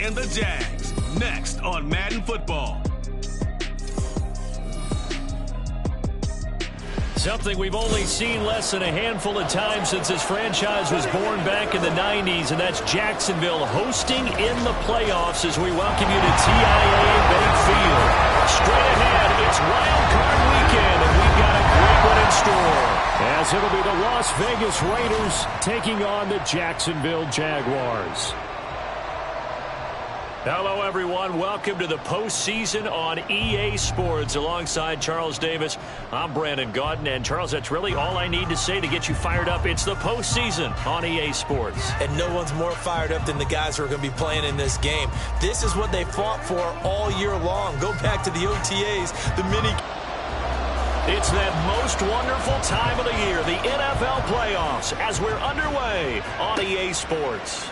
and the Jags. Next on Madden Football. Something we've only seen less than a handful of times since this franchise was born back in the 90s, and that's Jacksonville hosting in the playoffs as we welcome you to TIAA Bank Field. Straight ahead, it's Wild Card Weekend, and we've got a great one in store, as it'll be the Las Vegas Raiders taking on the Jacksonville Jaguars. Hello, everyone. Welcome to the postseason on EA Sports. Alongside Charles Davis, I'm Brandon Gaudin. And, Charles, that's really all I need to say to get you fired up. It's the postseason on EA Sports. And no one's more fired up than the guys who are going to be playing in this game. This is what they fought for all year long. Go back to the OTAs, the mini... It's that most wonderful time of the year, the NFL playoffs, as we're underway on EA Sports.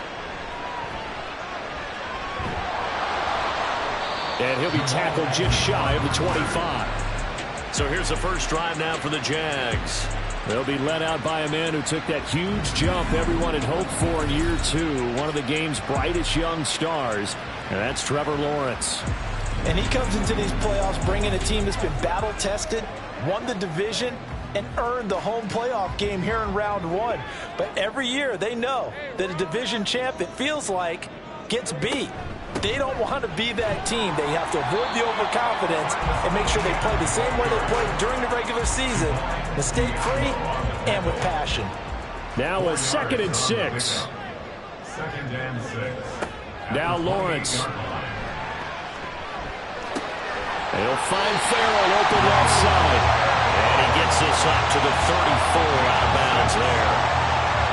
And he'll be tackled just shy of the 25. So here's the first drive now for the Jags. They'll be led out by a man who took that huge jump everyone had hoped for in year two. One of the game's brightest young stars, and that's Trevor Lawrence. And he comes into these playoffs bringing a team that's been battle-tested, won the division, and earned the home playoff game here in round one. But every year they know that a division champ, it feels like, gets beat. They don't want to be that team. They have to avoid the overconfidence and make sure they play the same way they played during the regular season, mistake-free and with passion. Now a 2nd and 6. 2nd and 6. Now Lawrence. He'll find Farrell open left side. And he gets this up to the 34 out of bounds there.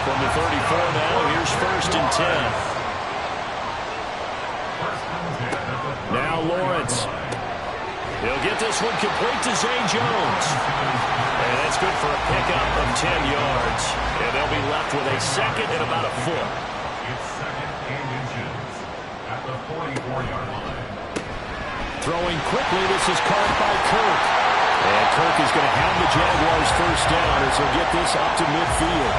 From the 34 now, here's 1st and 10. Now Lawrence. He'll get this one complete to Zay Jones. And that's good for a pickup of 10 yards. And they'll be left with a 2nd and about a foot. It's 2nd and inches at the 44-yard line. Throwing quickly, this is caught by Kirk. And Kirk is going to have the Jaguars first down as he'll get this up to midfield.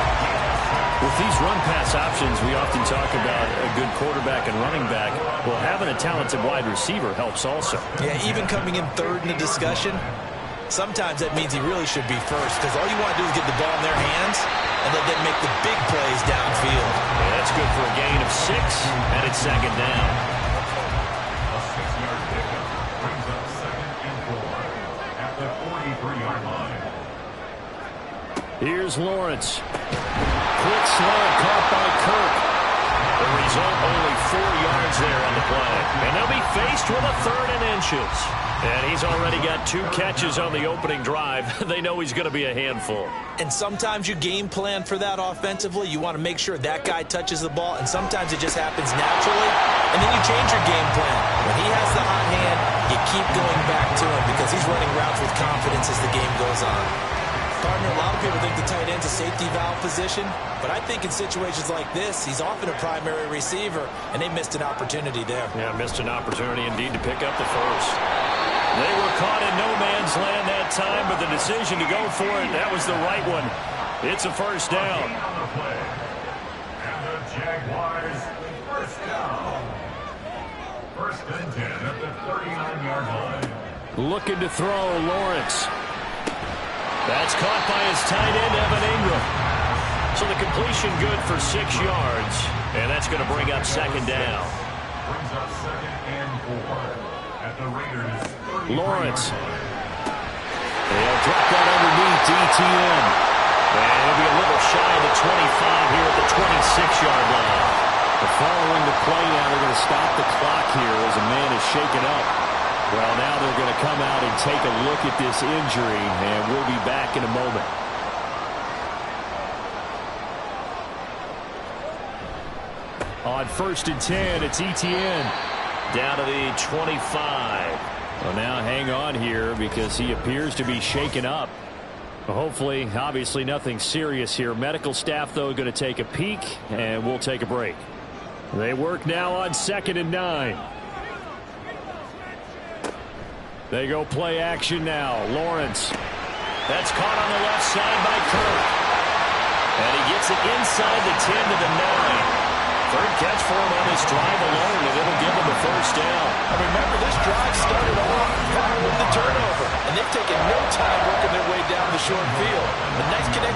With these run-pass options, we often talk about a good quarterback and running back. Well, having a talented wide receiver helps also. Yeah, even coming in third in the discussion, sometimes that means he really should be first, because all you want to do is get the ball in their hands and let them make the big plays downfield. Yeah, that's good for a gain of 6, and it's 2nd down. A 6-yard pickup brings up 2nd and 4 at the 43-yard line. Here's Lawrence. Quick slant caught by Kirk. The result, only 4 yards there on the play. And they'll be faced with a 3rd and inches. And he's already got 2 catches on the opening drive. They know he's going to be a handful. And sometimes you game plan for that offensively. You want to make sure that guy touches the ball, and sometimes it just happens naturally. And then you change your game plan. When he has the hot hand, you keep going back to him because he's running routes with confidence as the game goes on. Partner, a lot of people think the tight end's a safety valve position, but I think in situations like this, he's often a primary receiver, and they missed an opportunity there. Yeah, missed an opportunity indeed to pick up the first. They were caught in no man's land that time, but the decision to go for it, that was the right one. It's a first down. On the play. And the Jaguars first down. 1st and 10 at the 39-yard line. Looking to throw, Lawrence. That's caught by his tight end, Evan Ingram. So the completion good for 6 yards, and that's going to bring up 2nd down. Brings up 2nd and 4 at the Raiders' 33-yard Lawrence. line. They'll drop that underneath to ETN. And he'll be a little shy of the 25 here at the 26-yard line. Following the play now, they're going to stop the clock here as a man is shaken up. Well, now they're going to come out and take a look at this injury, and we'll be back in a moment. On 1st and 10, it's ETN. Down to the 25. Well, now hang on here because he appears to be shaken up. Hopefully, obviously nothing serious here. Medical staff, though, going to take a peek, and we'll take a break. They work now on 2nd and 9. They go play action now. Lawrence. That's caught on the left side by Kirk. And he gets it inside the 10 to the 9. Third catch for him on this drive alone, and it'll give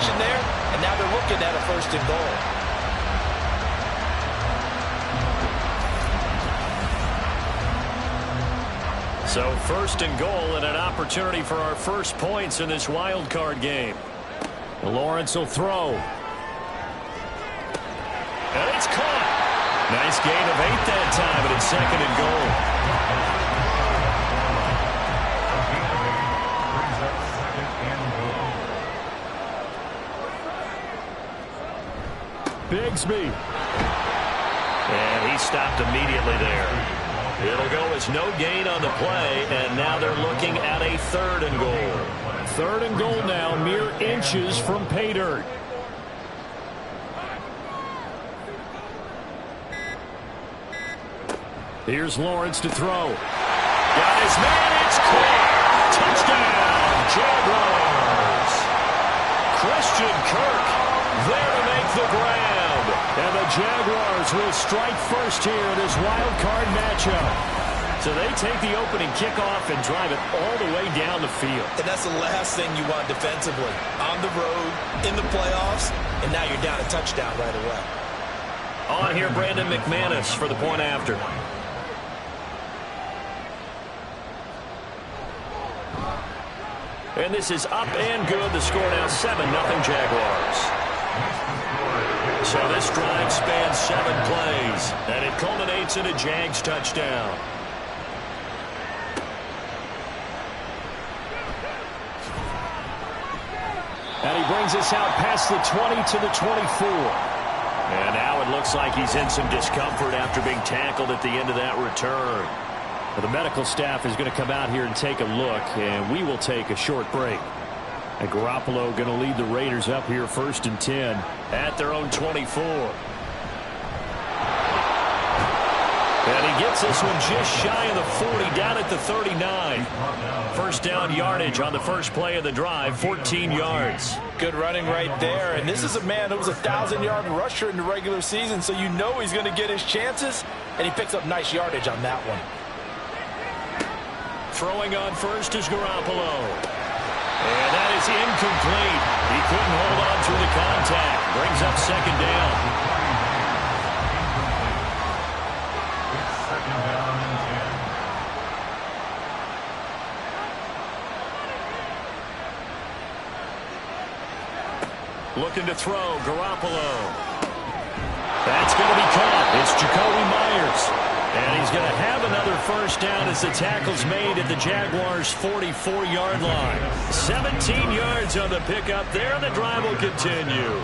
protection there, and now they're looking at a 1st and goal. So 1st and goal and an opportunity for our first points in this wild card game. Lawrence will throw. And it's caught. Nice gain of 8 that time, and it's 2nd and goal. Bigsby. And he stopped immediately there. It'll go as no gain on the play, and now they're looking at a 3rd and goal. 3rd and goal now, mere inches from pay dirt. Here's Lawrence to throw. Got his man, it's caught. Touchdown, Jaguars. Christian Kirk there to make the grab. And the Jaguars will strike first here in this wild card matchup. So they take the opening kickoff and drive it all the way down the field. And that's the last thing you want defensively. On the road, in the playoffs, and now you're down a touchdown right away. On here, Brandon McManus for the point after. And this is up and good. The score now 7-0 Jaguars. So this drive spans 7 plays, and it culminates in a Jags touchdown. And he brings us out past the 20 to the 24. And now it looks like he's in some discomfort after being tackled at the end of that return. Well, the medical staff is going to come out here and take a look, and we will take a short break. And Garoppolo going to lead the Raiders up here 1st and 10 at their own 24. And he gets this one just shy of the 40, down at the 39. First down yardage on the first play of the drive, 14 yards. Good running right there, and this is a man who was a 1,000-yard rusher in the regular season, so you know he's going to get his chances, and he picks up nice yardage on that one. Throwing on first is Garoppolo. And that is incomplete. He couldn't hold on through the contact. Brings up 2nd down. Looking to throw, Garoppolo. That's going to be caught. It's Jacoby Myers. And he's going to have another first down as the tackle's made at the Jaguars' 44-yard line. 17 yards on the pickup there, and the drive will continue.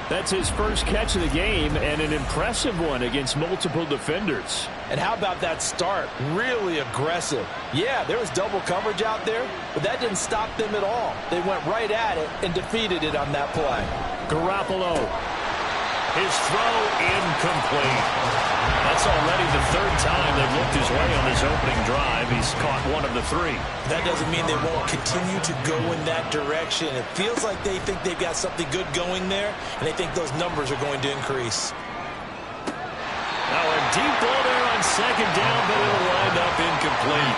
That's his first catch of the game, and an impressive one against multiple defenders. And how about that start? Really aggressive. Yeah, there was double coverage out there, but that didn't stop them at all. They went right at it and defeated it on that play. Garoppolo. His throw incomplete. That's already the 3rd time they've looked his way on this opening drive. He's caught 1 of the 3. That doesn't mean they won't continue to go in that direction. It feels like they think they've got something good going there, and they think those numbers are going to increase. Now a deep ball there on 2nd down, but it'll wind up incomplete.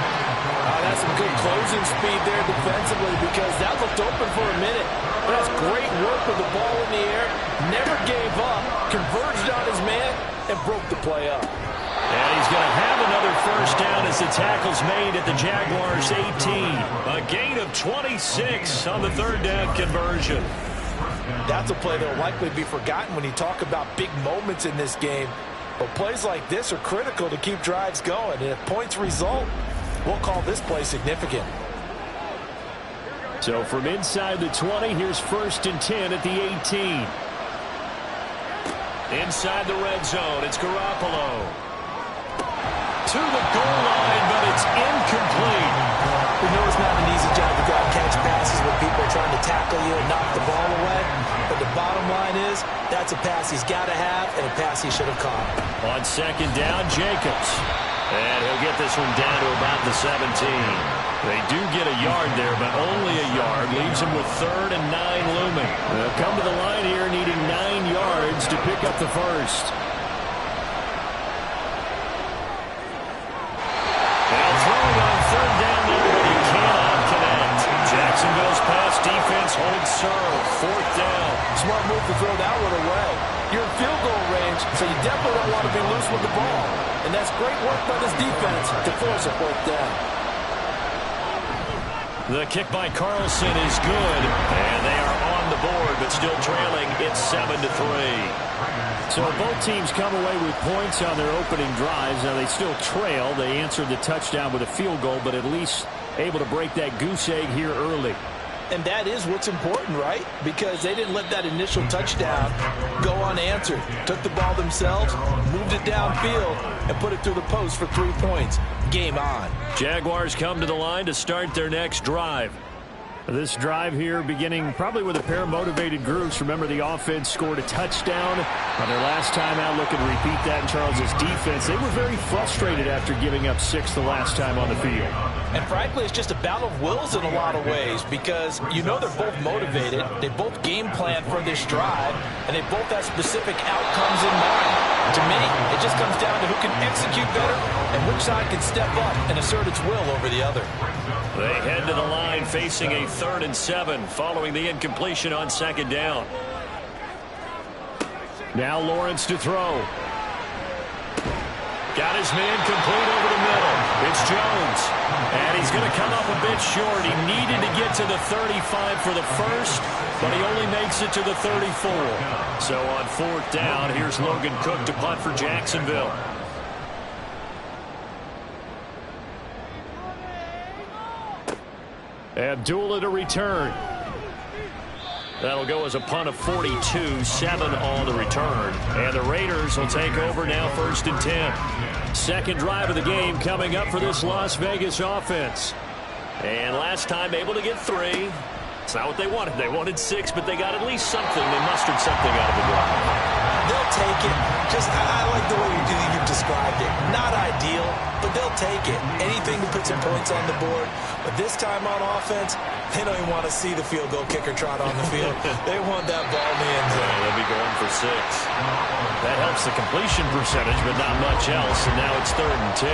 That's some good closing speed there defensively, because that looked open for a minute. That's great work with the ball in the air. Never gave up, converged on his man, and broke the play up. And he's going to have another first down as the tackle's made at the Jaguars' 18. A gain of 26 on the 3rd down conversion. That's a play that will likely be forgotten when you talk about big moments in this game. But plays like this are critical to keep drives going. And if points result, we'll call this play significant. So from inside the 20, here's 1st and 10 at the 18. Inside the red zone, it's Garoppolo. To the goal line, but it's incomplete. We know it's not an easy job to go out and catch passes when people are trying to tackle you and knock the ball away. But the bottom line is, that's a pass he's got to have and a pass he should have caught. On 2nd down, Jacobs. And he'll get this one down to about the 17. They do get a yard there, but only a yard. Leaves him with 3rd and 9 looming. They'll come to the line here needing 9 yards to pick up the first. Now throwing on 3rd down there, but he cannot connect. Jacksonville's pass defense hold serve, 4th down. Smart move to throw that one away. You're in field goal range, so you definitely don't want to be loose with the ball. And that's great work by this defense to force a 4th down. The kick by Carlson is good, and they are on the board, but still trailing. It's 7-3. So both teams come away with points on their opening drives. Now they still trail. They answered the touchdown with a field goal, but at least able to break that goose egg here early. And that is what's important, right? Because they didn't let that initial touchdown go unanswered. Took the ball themselves, moved it downfield, and put it through the post for 3 points. Game on. Jaguars come to the line to start their next drive. This drive here beginning probably with a pair of motivated groups. Remember, the offense scored a touchdown on their last time out. Looking to repeat that in Charles's defense. They were very frustrated after giving up 6 the last time on the field. And frankly, it's just a battle of wills in a lot of ways because you know they're both motivated. They both game plan for this drive, and they both have specific outcomes in mind. To me, it just comes down to who can execute better and which side can step up and assert its will over the other. They head to the line facing a 3rd and 7 following the incompletion on 2nd down. Now Lawrence to throw. Got his man complete over the middle. It's Jones. And he's going to come up a bit short. He needed to get to the 35 for the first, but he only makes it to the 34. So on 4th down, here's Logan Cook to punt for Jacksonville. Abdullah to return. That'll go as a punt of 42, 7 on the return. And the Raiders will take over now 1st and 10. Second drive of the game coming up for this Las Vegas offense. And last time able to get 3. It's not what they wanted. They wanted 6, but they got at least something. They mustered something out of the drive. They'll take it. I like the way you've described it. Not ideal, but they'll take it. Anything to put some points on the board. But this time on offense, they don't even want to see the field goal kicker trot on the field. They want that ball in the end zone. They'll be going for 6. That helps the completion percentage, but not much else. And now it's 3rd and 10.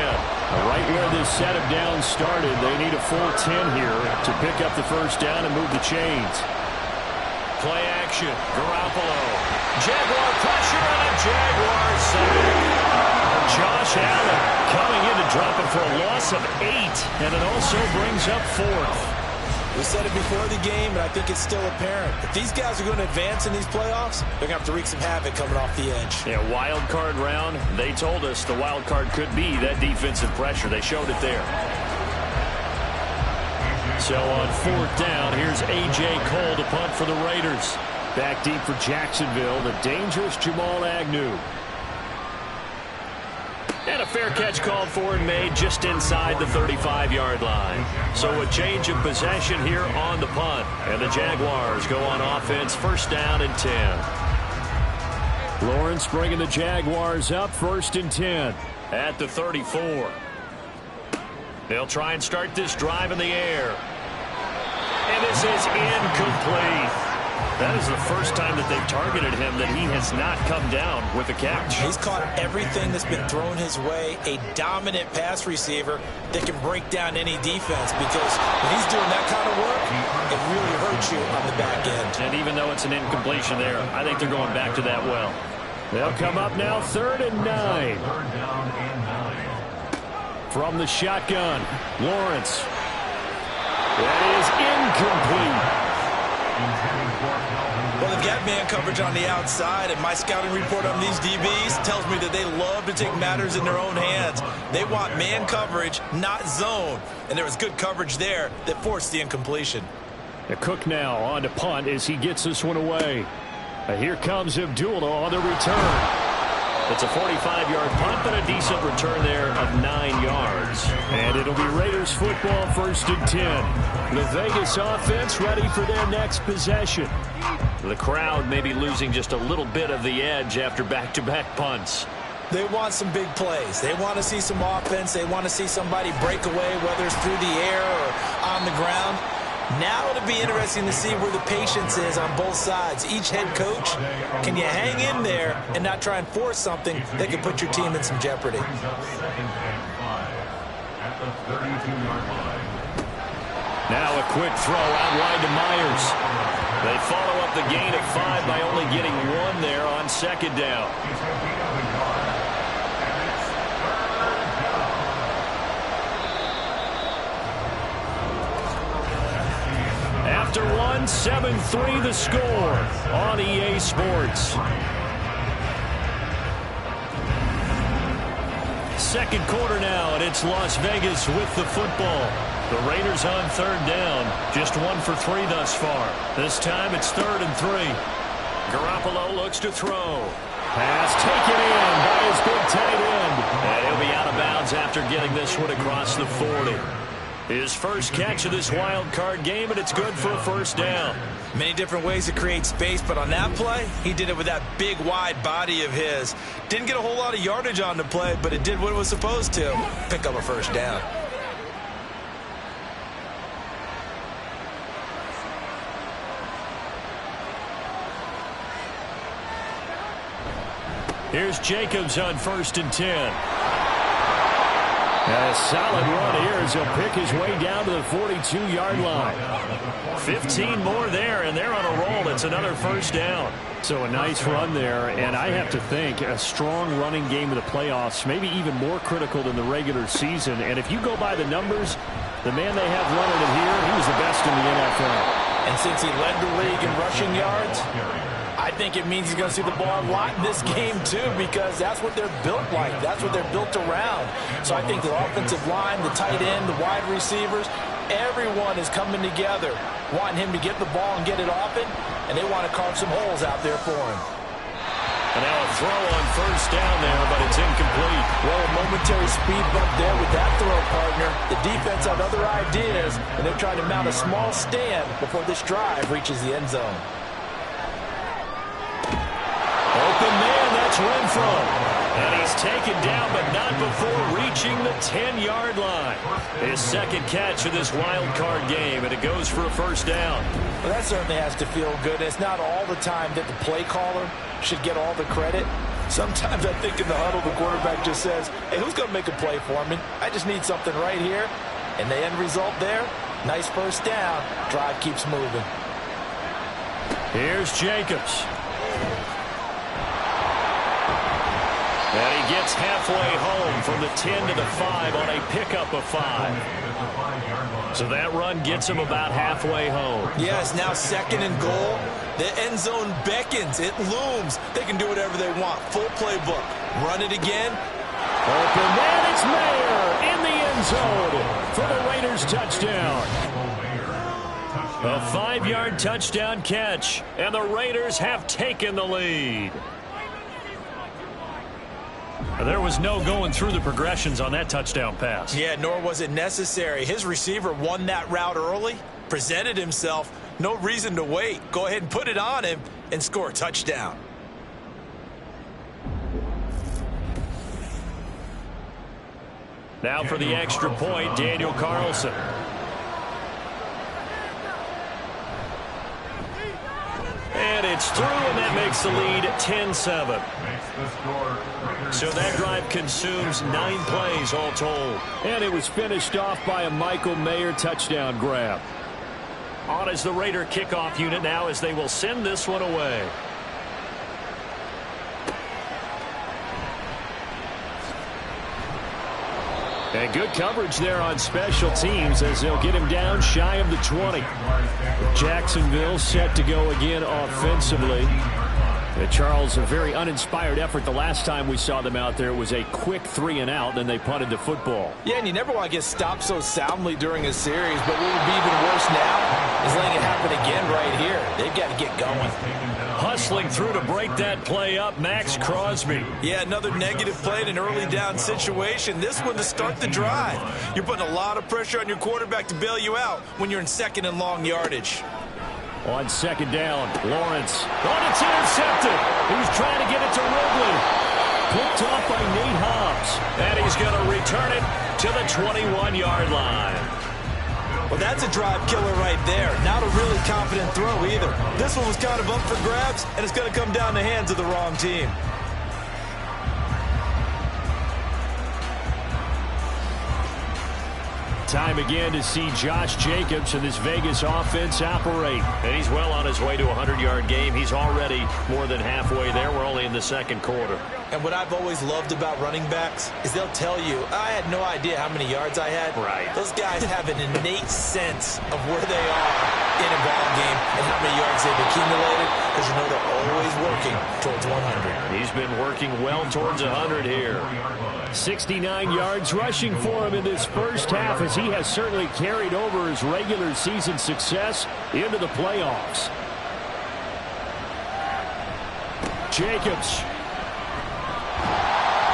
Right where this set of downs started, they need a full 10 here to pick up the 1st down and move the chains. Play action. Garoppolo. Jaguar pressure on a Jaguar sack. Josh Allen coming in to drop it for a loss of 8. And it also brings up 4th. We said it before the game, and I think it's still apparent. If these guys are going to advance in these playoffs, they're going to have to wreak some havoc coming off the edge. Yeah, wild card round. They told us the wild card could be that defensive pressure. They showed it there. So on 4th down, here's A.J. Cole to punt for the Raiders. Back deep for Jacksonville, the dangerous Jamal Agnew. And a fair catch called for and made just inside the 35-yard line. So a change of possession here on the punt. And the Jaguars go on offense, 1st down and 10. Lawrence bringing the Jaguars up, 1st and 10. At the 34. They'll try and start this drive in the air. And this is incomplete. That is the first time that they've targeted him that he has not come down with a catch. He's caught everything that's been thrown his way. A dominant pass receiver that can break down any defense because when he's doing that kind of work, it really hurts you on the back end. And even though it's an incompletion there, I think they're going back to that well. They'll come up now 3rd and 9. From the shotgun, Lawrence. That is incomplete. Well, they've got man coverage on the outside, and my scouting report on these DBs tells me that they love to take matters in their own hands. They want man coverage, not zone. And there was good coverage there that forced the incompletion. The Cook now on to punt as he gets this one away. Here comes Abdullah on the return. It's a 45-yard punt, but a decent return there of 9 yards. And it'll be Raiders football, 1st and 10. The Vegas offense ready for their next possession. The crowd may be losing just a little bit of the edge after back-to-back punts. They want some big plays. They want to see some offense. They want to see somebody break away, whether it's through the air or on the ground. Now it'll be interesting to see where the patience is on both sides. Each head coach, can you hang in there and not try and force something that could put your team in some jeopardy? At the 32-yard line. Now a quick throw out wide to Myers. They follow up the gain of 5 by only getting 1 there on second down. After 1, 7-3 the score on EA Sports. Second quarter now, and it's Las Vegas with the football. The Raiders on third down. Just 1 for 3 thus far. This time it's 3rd and 3. Garoppolo looks to throw. Pass taken in by his big tight end. And he'll be out of bounds after getting this one across the 40. His first catch of this wild card game, and it's good for a first down. Many different ways to create space, but on that play, he did it with that big, wide body of his. Didn't get a whole lot of yardage on the play, but it did what it was supposed to. Pick up a first down. Here's Jacobs on 1st and 10. A solid run here as he'll pick his way down to the 42-yard line. 15 more there, and they're on a roll. It's another first down. So a nice run there, and I have to think a strong running game of the playoffs, maybe even more critical than the regular season. And if you go by the numbers, the man they have running it here, he was the best in the NFL. And since he led the league in rushing yards, I think it means he's going to see the ball a lot in this game, too, because that's what they're built like. That's what they're built around. So I think the offensive line, the tight end, the wide receivers, everyone is coming together, wanting him to get the ball and get it often, and they want to carve some holes out there for him. And now a throw on first down there, but it's incomplete. Well, a momentary speed bump there with that throw, partner. The defense had other ideas, and they're trying to mount a small stand before this drive reaches the end zone. Open man, that's Renfro. And he's taken down, but not before reaching the 10-yard line. His second catch of this wild card game, and it goes for a first down. Well, that certainly has to feel good. It's not all the time that the play caller should get all the credit. Sometimes I think in the huddle, the quarterback just says, hey, who's going to make a play for me? I just need something right here. And the end result there, nice first down. Drive keeps moving. Here's Jacobs. And he gets halfway home from the 10 to the 5 on a pickup of 5. So that run gets him about halfway home. Yeah, it's now 2nd and goal. The end zone beckons. It looms. They can do whatever they want. Full playbook. Run it again. Open man, it's Mayer in the end zone for the Raiders touchdown. A 5-yard touchdown catch, and the Raiders have taken the lead. There was no going through the progressions on that touchdown pass. Yeah, nor was it necessary. His receiver won that route early, presented himself. No reason to wait. Go ahead and put it on him and score a touchdown. Now for the extra point, Daniel Carlson. And it's through, and that makes the lead 10-7. So that drive consumes 9 plays all told. And it was finished off by a Michael Mayer touchdown grab. On is the Raider kickoff unit now as they will send this one away. And good coverage there on special teams as they'll get him down shy of the 20. Jacksonville set to go again offensively. Charles, a very uninspired effort. The last time we saw them out there was a quick 3-and-out, then they punted the football. Yeah, and you never want to get stopped so soundly during a series, but what would be even worse now is letting it happen again right here. They've got to get going. Hustling through to break that play up, Max Crosby. Yeah, another negative play in an early down situation. This one to start the drive. You're putting a lot of pressure on your quarterback to bail you out when you're in 2nd and long yardage. On 2nd down, Lawrence. Oh, it's intercepted. He's trying to get it to Ridley. Picked off by Nate Hobbs. And he's going to return it to the 21-yard line. Well, that's a drive killer right there. Not a really confident throw either. This one was kind of up for grabs, and it's going to come down the hands of the wrong team. Time again to see Josh Jacobs and this Vegas offense operate. And he's well on his way to a 100-yard game. He's already more than halfway there. We're only in the second quarter. And what I've always loved about running backs is they'll tell you, I had no idea how many yards I had. Right. Those guys have an innate sense of where they are in a ball game and how many yards they've accumulated, because you know they're always working towards 100. He's been working well towards 100 here. 69 yards rushing for him in this first half, as he has certainly carried over his regular season success into the playoffs. Jacobs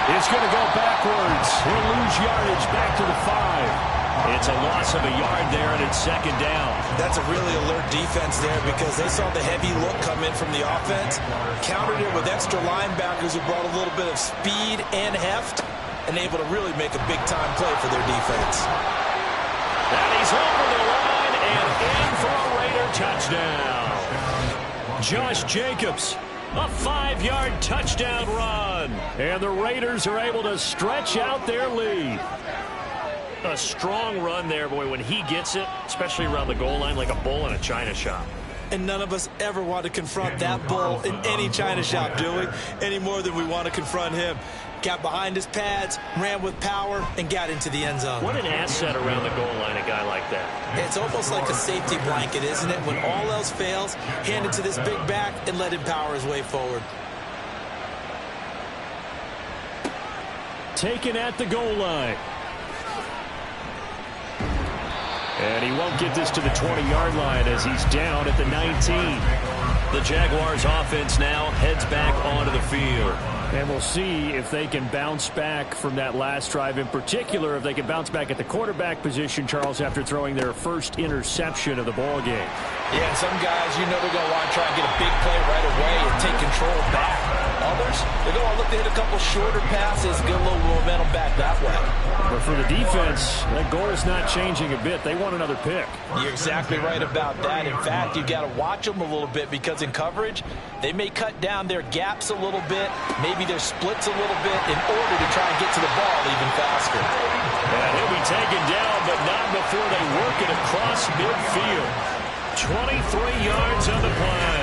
is going to go backwards. He'll lose yardage back to the 5. It's a loss of a yard there, and it's second down. That's a really alert defense there, because they saw the heavy look come in from the offense, countered it with extra linebackers who brought a little bit of speed and heft, and able to really make a big-time play for their defense. And he's over the line and in for a Raider touchdown. Josh Jacobs, a 5-yard touchdown run. And the Raiders are able to stretch out their lead. A strong run there, boy, when he gets it, especially around the goal line, like a bull in a china shop. And none of us ever want to confront that bull in any china shop, do we? Any more than we want to confront him. Got behind his pads, ran with power, and got into the end zone. What an asset around the goal line, a guy like that. It's almost like a safety blanket, isn't it? When all else fails, hand it to this big back and let him power his way forward. Taken at the goal line. And he won't get this to the 20-yard line as he's down at the 19. The Jaguars offense now heads back onto the field. And we'll see if they can bounce back from that last drive, in particular if they can bounce back at the quarterback position, Charles, after throwing their first interception of the ball game. Yeah, some guys, you know they're going to want to try and get a big play right away and take control back. Others, they're going to look to hit a couple shorter passes, get a little momentum back that way. But for the defense, that goal is not changing a bit. They want another pick. You're exactly right about that. In fact, you've got to watch them a little bit, because in coverage, they may cut down their gaps a little bit, maybe their splits a little bit, in order to try and get to the ball even faster. And he'll be taken down, but not before they work it across midfield. 23 yards on the play.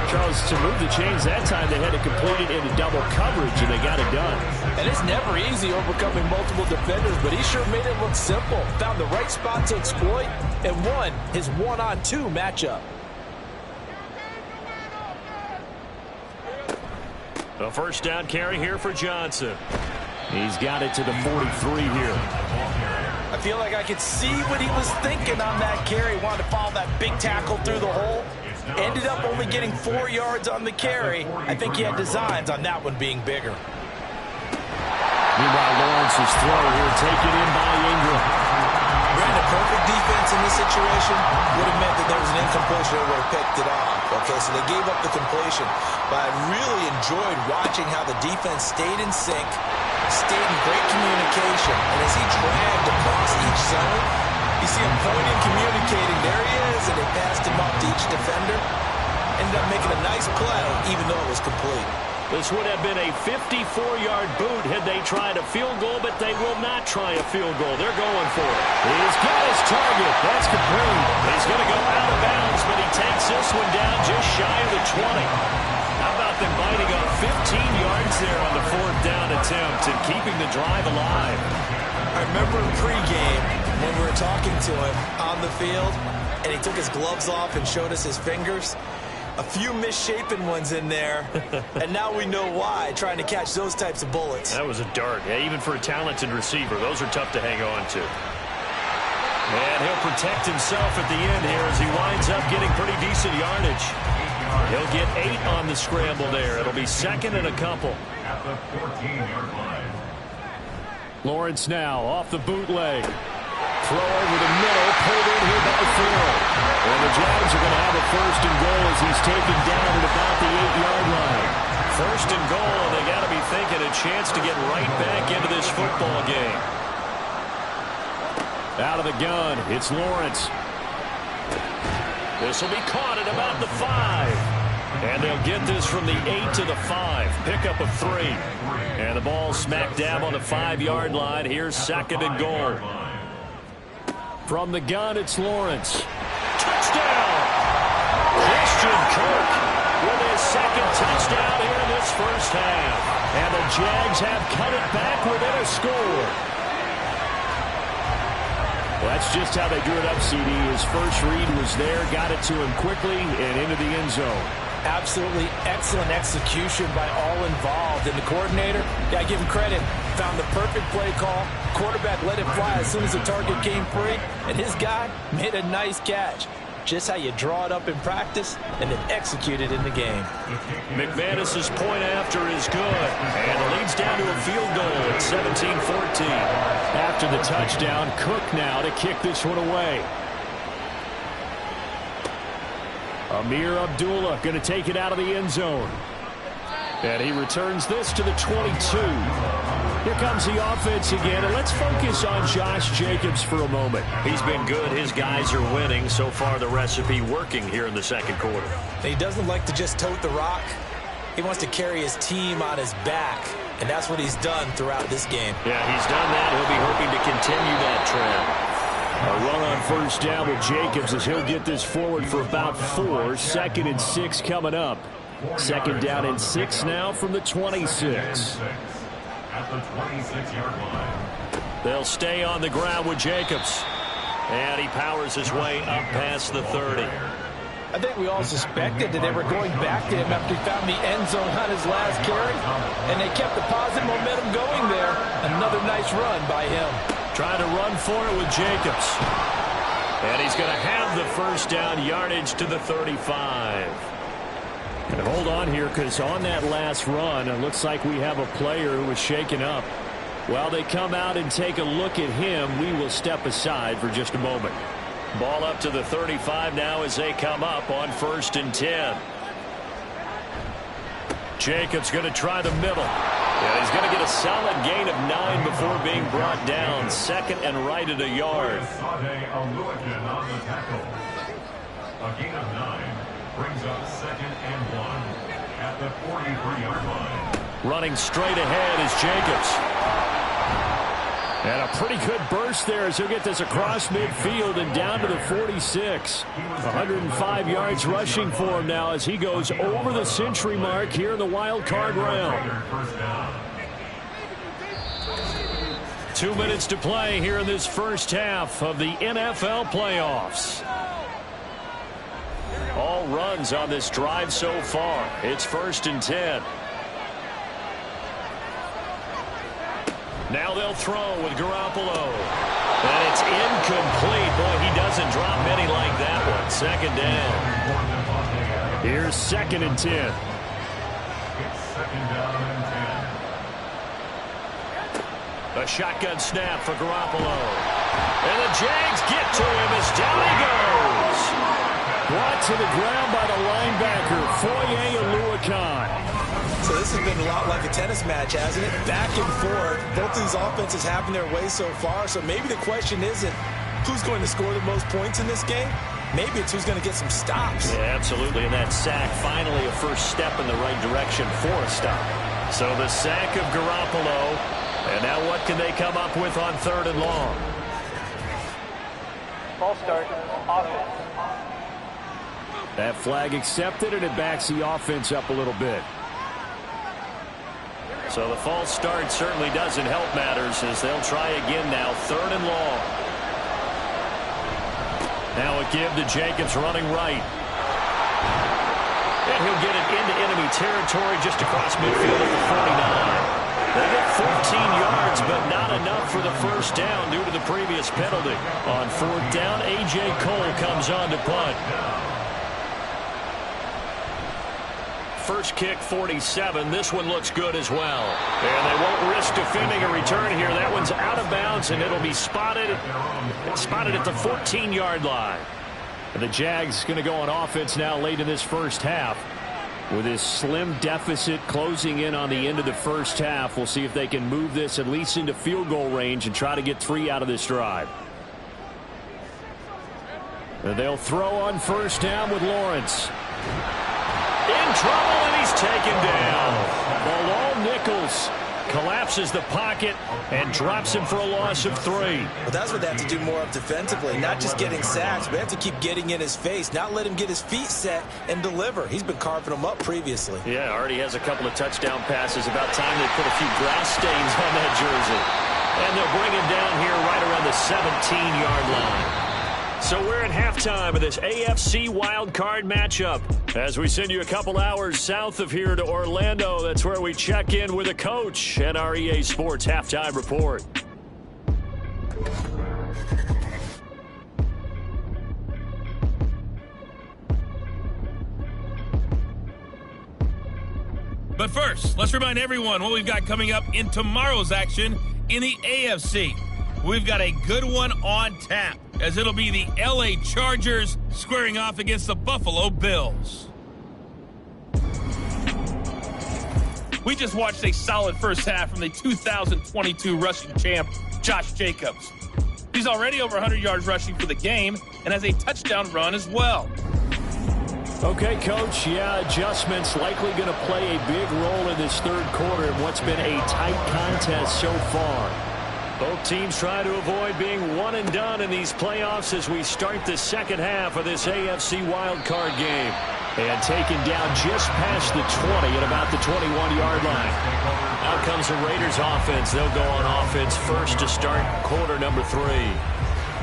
Charles, to move the chains that time, they had to complete it into double coverage, and they got it done. And it's never easy overcoming multiple defenders, but he sure made it look simple. Found the right spot to exploit and won his one-on-two matchup. A first down carry here for Johnson. He's got it to the 43 here. I feel like I could see what he was thinking on that carry. Wanted to follow that big tackle through the hole. Ended up only getting 4 yards on the carry. I think he had designs on that one being bigger. Meanwhile, Lawrence's throw here taken in by Ingram. Brandon, perfect defense in this situation would have meant that there was an incompletion that would have picked it off. Okay, so they gave up the completion. But I really enjoyed watching how the defense stayed in sync, stayed in great communication. And as he dragged across each zone, you see him pointing, communicating. There he is, and they passed him up to each defender. Ended up making a nice play, even though it was complete. This would have been a 54-yard boot had they tried a field goal, but they will not try a field goal. They're going for it. He's got his target. That's complete. He's going to go out of bounds, but he takes this one down just shy of the 20. How about them biting up 15 yards there on the fourth down attempt and keeping the drive alive? I remember in pregame when we were talking to him on the field, and he took his gloves off and showed us his fingers. A few misshapen ones in there, and now we know why, trying to catch those types of bullets. That was a dart. Yeah, even for a talented receiver, those are tough to hang on to. And he'll protect himself at the end here as he winds up getting pretty decent yardage. He'll get 8 on the scramble there. It'll be second and a couple. At the 14-yard line. Lawrence now off the bootleg. Throw over the middle, pulled in here by Field. And the Jags are going to have a first and goal as he's taken down at about the 8-yard line. First and goal, and they got to be thinking a chance to get right back into this football game. Out of the gun, it's Lawrence. This will be caught at about the 5. And they'll get this from the 8 to the 5. Pickup of 3. And the ball smack dab on the 5-yard line. Here's second and goal. From the gun, it's Lawrence. Touchdown! Christian Kirk with his second touchdown here in this first half. And the Jags have cut it back within a score. Well, that's just how they drew it up, CD. His first read was there, got it to him quickly, and into the end zone. Absolutely excellent execution by all involved. And the coordinator, got to give him credit, found the perfect play call. Quarterback let it fly as soon as the target came free, and his guy made a nice catch. Just how you draw it up in practice and then execute it in the game. McManus's point after is good, and it leads down to a field goal at 17-14. After the touchdown, Cook now to kick this one away. Amir Abdullah going to take it out of the end zone. And he returns this to the 22. Here comes the offense again, and let's focus on Josh Jacobs for a moment. He's been good. His guys are winning. So far, the recipe working here in the second quarter. He doesn't like to just tote the rock. He wants to carry his team on his back, and that's what he's done throughout this game. Yeah, he's done that. He'll be hoping to continue that trend. A run on first down with Jacobs as he'll get this forward for about 4. 2nd and 6 coming up. 2nd down and 6 now from the 26. At the 26-yard line. They'll stay on the ground with Jacobs. And he powers his way up past the 30. I think we all suspected that they were going back to him after he found the end zone on his last carry. And they kept the positive momentum going there. Another nice run by him. Trying to run for it with Jacobs. And he's going to have the first down, yardage to the 35. And hold on here, because on that last run, it looks like we have a player who was shaken up. While they come out and take a look at him, we will step aside for just a moment. Ball up to the 35 now as they come up on 1st and 10. Jacobs going to try the middle. And he's going to get a solid gain of 9 before being brought down. 2nd and right at a yard. On the tackle. A gain of 9 brings up 2nd and 1 at the 43-yard line. Running straight ahead is Jacobs. And a pretty good burst there as he'll get this across midfield and down to the 46. 105 yards rushing for him now as he goes over the century mark here in the wild card round. 2 minutes to play here in this first half of the NFL playoffs. All runs on this drive so far. It's 1st and 10. Now they'll throw with Garoppolo. And it's incomplete. Boy, he doesn't drop many like that one. 2nd down. Here's 2nd and 10. It's 2nd down and 10. A shotgun snap for Garoppolo. And the Jags get to him as down he goes. Brought to the ground by the linebacker, Foye Oluokun. So this has been a lot like a tennis match, hasn't it? Back and forth. Both of these offenses having their way so far. So maybe the question isn't who's going to score the most points in this game. Maybe it's who's going to get some stops. Yeah, absolutely. And that sack, finally a first step in the right direction for a stop. So the sack of Garoppolo. And now what can they come up with on 3rd and long? Ball start. Offense. That flag accepted, and it backs the offense up a little bit. So the false start certainly doesn't help matters as they'll try again now. 3rd and long. Now a give to Jacobs running right. And he'll get it into enemy territory just across midfield at the 49. They get 14 yards, but not enough for the first down due to the previous penalty. On 4th down, A.J. Cole comes on to punt. First kick, 47. This one looks good as well. And they won't risk defending a return here. That one's out of bounds, and it'll be spotted at the 14-yard line. And the Jags going to go on offense now late in this first half. With this slim deficit closing in on the end of the first half, we'll see if they can move this at least into field goal range and try to get 3 out of this drive. And they'll throw on first down with Lawrence. In trouble, and he's taken down. Bilal Nichols collapses the pocket and drops him for a loss of 3. Well, that's what they have to do more of defensively, not just getting sacks, but they have to keep getting in his face, not let him get his feet set and deliver. He's been carving them up previously. Yeah, already has a couple of touchdown passes. About time they put a few grass stains on that jersey. And they'll bring him down here right around the 17-yard line. So we're at halftime of this AFC wildcard matchup. As we send you a couple hours south of here to Orlando, that's where we check in with a coach and our EA Sports Halftime Report. But first, let's remind everyone what we've got coming up in tomorrow's action in the AFC. We've got a good one on tap, as it'll be the LA Chargers squaring off against the Buffalo Bills. We just watched a solid first half from the 2022 rushing champ, Josh Jacobs. He's already over 100 yards rushing for the game and has a touchdown run as well. Okay, Coach, adjustments likely going to play a big role in this third quarter in what's been a tight contest so far. Both teams try to avoid being one and done in these playoffs as we start the second half of this AFC wildcard game. And taken down just past the 20 at about the 21-yard line. Out comes the Raiders offense. They'll go on offense first to start quarter number 3.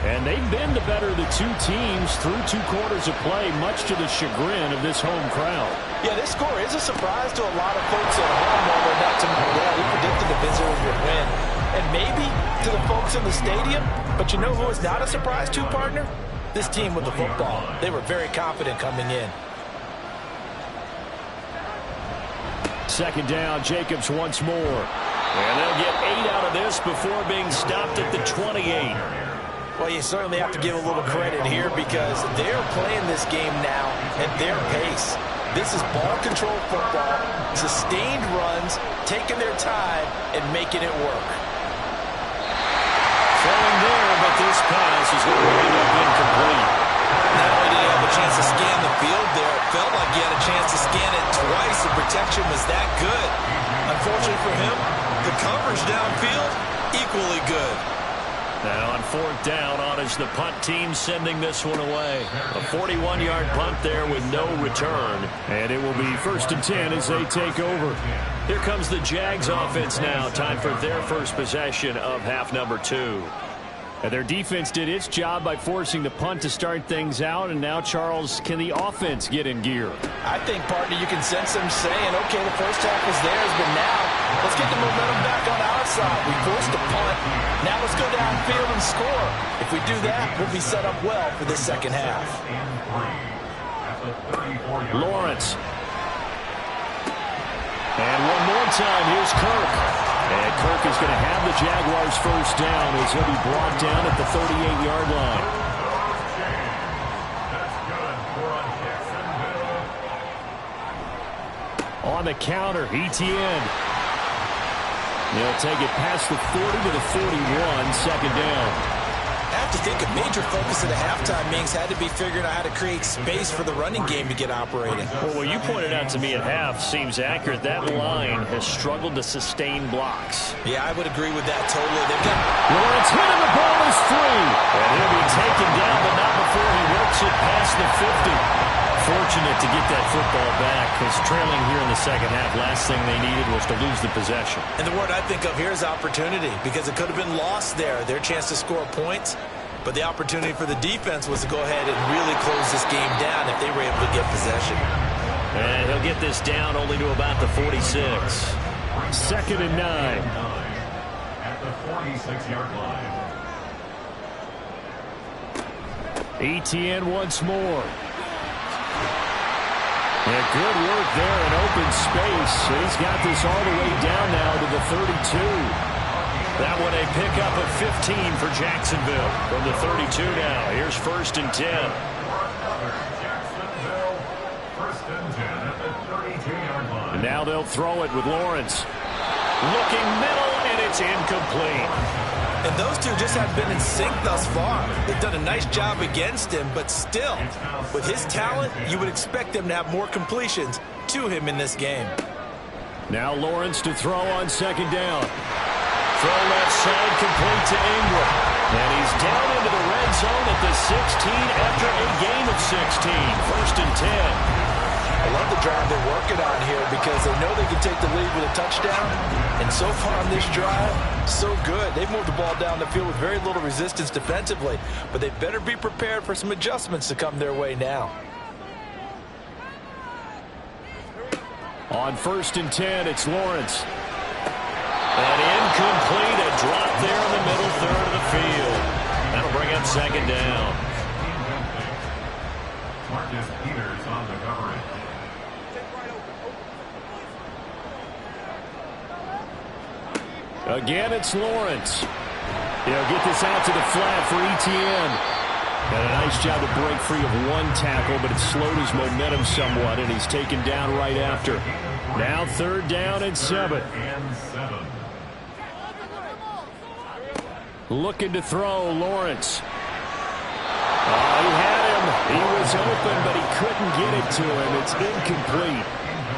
And they've been the better of the two teams through 2 quarters of play, much to the chagrin of this home crowd. Yeah, this score is a surprise to a lot of folks at home, although not to me. Yeah, we predicted the visitors would win. And maybe to the folks in the stadium, but you know who is not a surprise to, partner? This team with the football. They were very confident coming in. Second down, Jacobs once more. And they'll get 8 out of this before being stopped at the 28. Well, you certainly have to give a little credit here because they're playing this game now at their pace. This is ball control football, sustained runs, taking their time, and making it work. Throwing there, but this pass is going to wind up incomplete. Not only did he have a chance to scan the field there, it felt like he had a chance to scan it twice. The protection was that good. Unfortunately for him, the coverage downfield, equally good. Now on 4th down, on is the punt team sending this one away. A 41-yard punt there with no return. And it will be 1st and 10 as they take over. Here comes the Jags offense now. Time for their first possession of half number 2. And their defense did its job by forcing the punt to start things out. And now, Charles, can the offense get in gear? I think, partner, you can sense them saying, okay, the first half was theirs, but now let's get the momentum back on our side. We forced the punt. Now let's go downfield and score. If we do that, we'll be set up well for this second half. Lawrence. And one more time, here's Kirk. And Kirk is going to have the Jaguars first down as he'll be brought down at the 38-yard line. On the counter, Etienne. They'll take it past the 40 to the 41, second down. I have to think a major focus of the halftime meetings had to be figuring out how to create space for the running game to get operating. Well, what you pointed out to me at half seems accurate. That line has struggled to sustain blocks. Yeah, I would agree with that totally. They've got Lawrence hit him, the ball is free. And he'll be taken down, but not before he works it past the 50. Fortunate to get that football back, because trailing here in the second half, last thing they needed was to lose the possession. And the word I think of here is opportunity, because it could have been lost there, their chance to score points. But the opportunity for the defense was to go ahead and really close this game down if they were able to get possession. And he'll get this down only to about the 46. 2nd and 9. At the 46-yard line. Etienne once more. And good work there in open space. He's got this all the way down now to the 32. That one a pickup of 15 for Jacksonville. From the 32 now. Here's 1st and 10. Jacksonville, 1st and 10 at the 32-yard line. And now they'll throw it with Lawrence. Looking middle, and it's incomplete. And those two just have been in sync thus far. They've done a nice job against him, but still, with his talent, you would expect them to have more completions to him in this game. Now Lawrence to throw on second down. Throw left side, complete to Ingram. And he's down into the red zone at the 16 after a gain of 16. 1st and 10. I love the drive they're working on here because they know they can take the lead with a touchdown. And so far on this drive, so good. They've moved the ball down the field with very little resistance defensively. But they better be prepared for some adjustments to come their way now. On 1st and 10, it's Lawrence. And incomplete, a drop there in the middle third of the field. That'll bring up second down. Marcus Peters on the coverage. Again, it's Lawrence. He'll get this out to the flat for Etienne. Got a nice job to break free of one tackle, but it slowed his momentum somewhat, and he's taken down right after. Now 3rd down and 7. Looking to throw, Lawrence. Oh, he had him. He was open, but he couldn't get it to him. It's incomplete.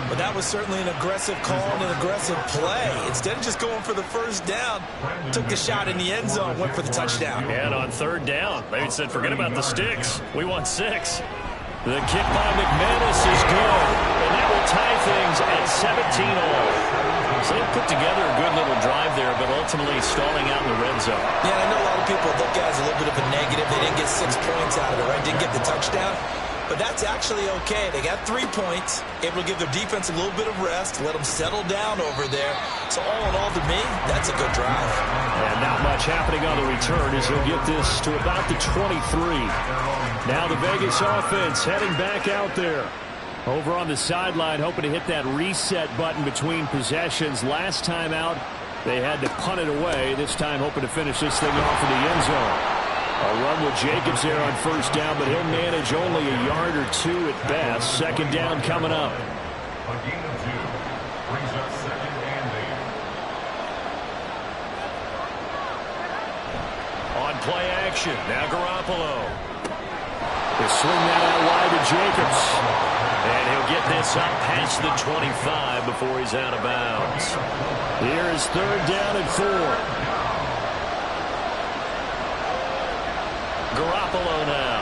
But that was certainly an aggressive call and an aggressive play. Instead of just going for the 1st down, took the shot in the end zone, went for the touchdown. And on 3rd down, they said, forget about the sticks. We want 6. The kick by McManus is good, and that will tie things at 17-all. So they put together a good little drive there, but ultimately stalling out in the red zone. Yeah, I know a lot of people look at it as a little bit of a negative. They didn't get 6 points out of it, right? Didn't get the touchdown. But that's actually okay. They got 3 points, able to give their defense a little bit of rest, let them settle down over there. So all in all, to me, that's a good drive. And not much happening on the return as he'll get this to about the 23. Now the Vegas offense heading back out there. Over on the sideline, hoping to hit that reset button between possessions. Last time out, they had to punt it away. This time hoping to finish this thing off in the end zone. A run with Jacobs there on 1st down, but he'll manage only a yard or 2 at best. 2nd down coming up. A gain of 2 brings up 2nd and 8. On play action, now Garoppolo. They swing that out wide to Jacobs. And he'll get this up past the 25 before he's out of bounds. Here is 3rd down and 4. Garoppolo now.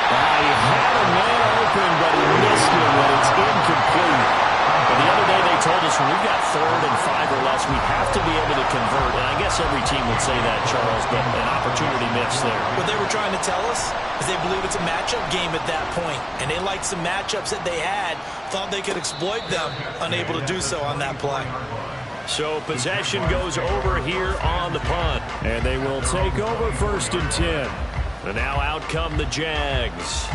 He had a man open, but he missed him when it's incomplete. But the other day they told us when we've got 3rd and 5 or less, we have to be able to convert. And I guess every team would say that, Charles, but an opportunity missed there. What they were trying to tell us is they believe it's a matchup game at that point. And they liked some matchups that they had, thought they could exploit them, unable to do so on that play. So possession goes over here on the punt. And they will take over 1st and 10. And now out come the Jags.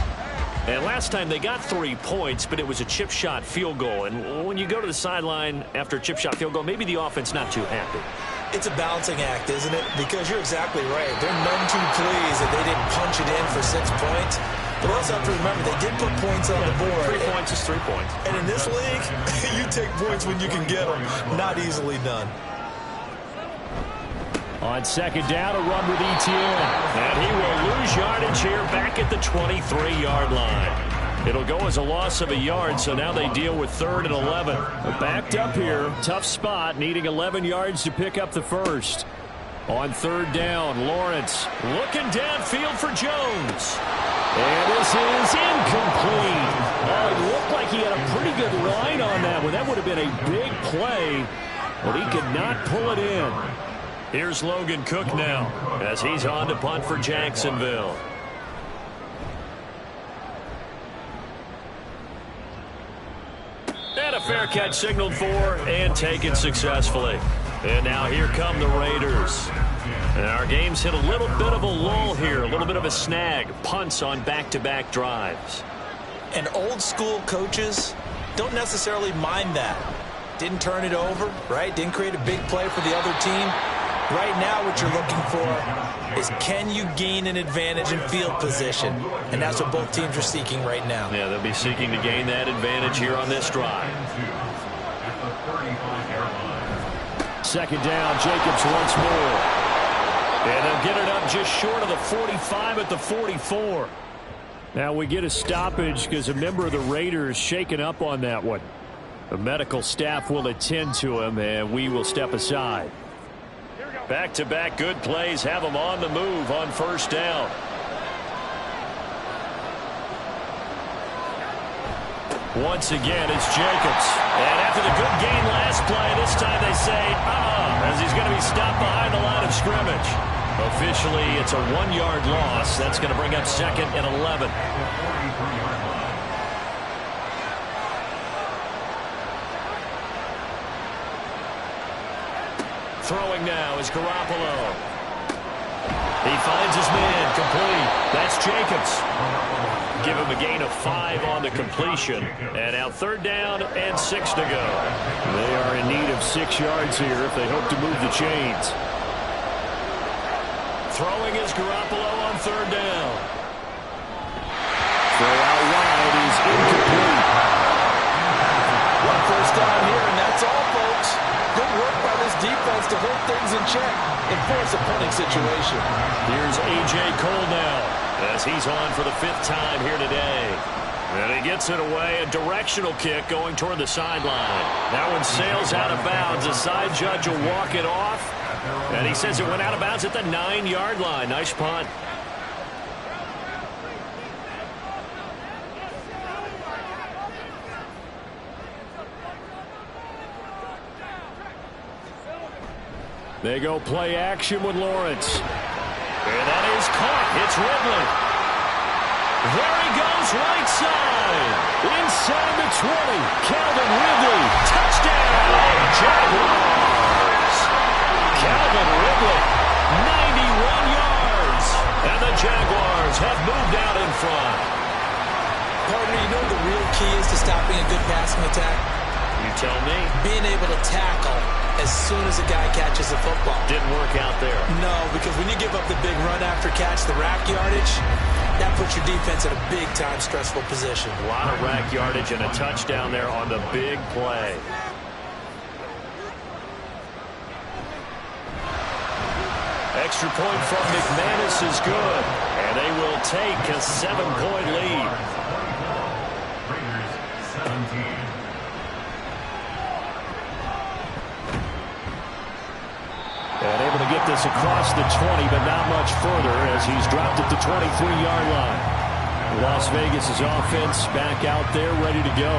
And last time they got 3 points, but it was a chip shot field goal. And when you go to the sideline after a chip shot field goal, maybe the offense not too happy. It's a balancing act, isn't it? Because you're exactly right. They're none too pleased that they didn't punch it in for 6 points. But also have to remember, they did put points on the board. 3 points is 3 points. And in this league, you take points when you can get them. Not easily done. On 2nd down, a run with Etienne. And he will lose yardage here back at the 23-yard line. It'll go as a loss of a yard, so now they deal with 3rd and 11. Backed up here, tough spot, needing 11 yards to pick up the 1st. On 3rd down, Lawrence looking downfield for Jones. And this is incomplete. Oh, it looked like he had a pretty good line on that one. That would have been a big play, but he could not pull it in. Here's Logan Cook now as he's on to punt for Jacksonville. And a fair catch signaled for and taken successfully. And now here come the Raiders. And our game's hit a little bit of a lull here, a little bit of a snag. Punts on back-to-back drives. And old school coaches don't necessarily mind that. Didn't turn it over, right? Didn't create a big play for the other team. Right now what you're looking for is can you gain an advantage in field position? And that's what both teams are seeking right now. Yeah, they'll be seeking to gain that advantage here on this drive. 2nd down, Jacobs once more. And they'll get it up just short of the 45 at the 44. Now we get a stoppage because a member of the Raiders shaken up on that one. The medical staff will attend to him, and we will step aside. Back-to-back good plays have him on the move on first down. Once again, it's Jacobs. And after the good gain last play, this time they say, as he's going to be stopped behind the line of scrimmage. Officially, it's a 1-yard loss. That's going to bring up 2nd and 11. Throwing now is Garoppolo. He finds his man, complete. That's Jacobs. Give him a gain of 5 on the completion. And now 3rd down and 6 to go. They are in need of 6 yards here if they hope to move the chains. Throwing is Garoppolo on 3rd down. Throw out wide is incomplete. One first down here, and that's all, folks. Good work by this defense to hold things in check and force a punting situation. Here's A.J. Cole now as he's on for the 5th time here today. And he gets it away, a directional kick going toward the sideline. That one sails out of bounds. The side judge will walk it off. And he says it went out of bounds at the 9-yard line. Nice punt. They go play action with Lawrence. And that is caught. It's Ridley. There he goes right side. Inside the 20. Calvin Ridley. Touchdown. Jaguars. Calvin Ridley. 91 yards. And the Jaguars have moved out in front. Partner, you know the real key is to stopping a good passing attack? You tell me. Being able to tackle as soon as a guy catches the football. Didn't work out there. No, because when you give up the big run after catch, the rack yardage, that puts your defense in a big-time stressful position. A lot of rack yardage and a touchdown there on the big play. Extra point from McManus is good. And they will take a 7-point lead. Raiders 17. And able to get this across the 20, but not much further as he's dropped at the 23-yard line. Las Vegas' offense back out there ready to go.